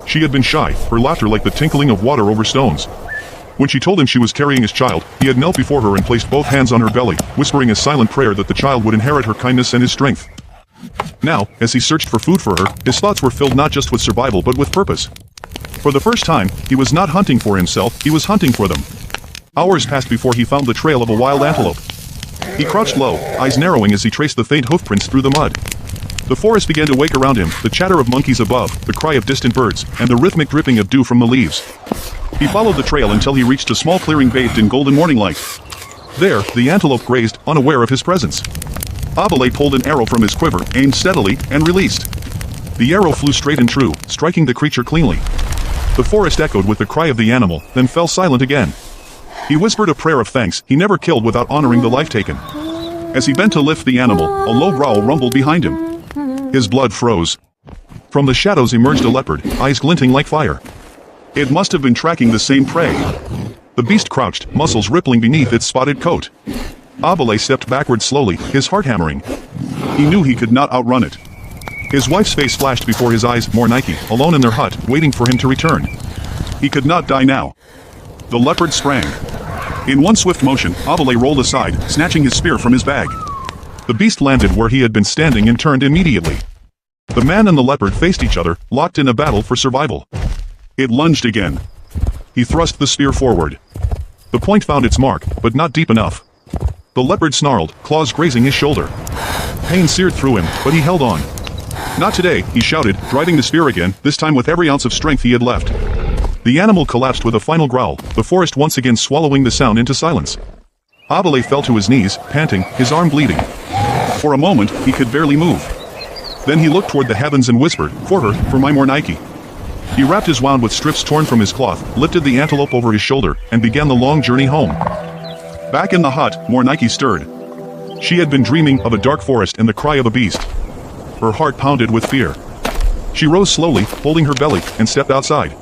She had been shy, her laughter like the tinkling of water over stones. When she told him she was carrying his child, he had knelt before her and placed both hands on her belly, whispering a silent prayer that the child would inherit her kindness and his strength. Now, as he searched for food for her, his thoughts were filled not just with survival but with purpose. For the first time, he was not hunting for himself, he was hunting for them. Hours passed before he found the trail of a wild antelope. He crouched low, eyes narrowing as he traced the faint hoofprints through the mud. The forest began to wake around him, the chatter of monkeys above, the cry of distant birds, and the rhythmic dripping of dew from the leaves. He followed the trail until he reached a small clearing bathed in golden morning light. There, the antelope grazed, unaware of his presence. Abele pulled an arrow from his quiver, aimed steadily, and released. The arrow flew straight and true, striking the creature cleanly. The forest echoed with the cry of the animal, then fell silent again. He whispered a prayer of thanks. He never killed without honoring the life taken. As he bent to lift the animal, a low growl rumbled behind him. His blood froze. From the shadows emerged a leopard, eyes glinting like fire. It must have been tracking the same prey. The beast crouched, muscles rippling beneath its spotted coat. Abele stepped backward slowly, his heart hammering. He knew he could not outrun it. His wife's face flashed before his eyes, more Nike, alone in their hut, waiting for him to return. He could not die now. The leopard sprang. In one swift motion, Abele rolled aside, snatching his spear from his bag. The beast landed where he had been standing and turned immediately. The man and the leopard faced each other, locked in a battle for survival. It lunged again. He thrust the spear forward. The point found its mark, but not deep enough. The leopard snarled, claws grazing his shoulder. Pain seared through him, but he held on. Not today, he shouted, driving the spear again, this time with every ounce of strength he had left. The animal collapsed with a final growl, the forest once again swallowing the sound into silence. Abele fell to his knees, panting, his arm bleeding. For a moment, he could barely move. Then he looked toward the heavens and whispered, "For her, for my Mornike." He wrapped his wound with strips torn from his cloth, lifted the antelope over his shoulder, and began the long journey home. Back in the hut, Mornike stirred. She had been dreaming of a dark forest and the cry of a beast. Her heart pounded with fear. She rose slowly, holding her belly, and stepped outside.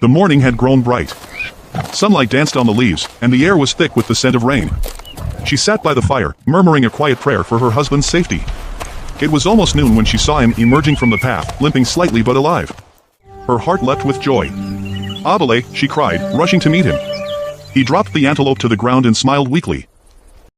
The morning had grown bright. Sunlight danced on the leaves, and the air was thick with the scent of rain. She sat by the fire, murmuring a quiet prayer for her husband's safety. It was almost noon when she saw him emerging from the path, limping slightly but alive. Her heart leapt with joy. "Abele," she cried, rushing to meet him. He dropped the antelope to the ground and smiled weakly.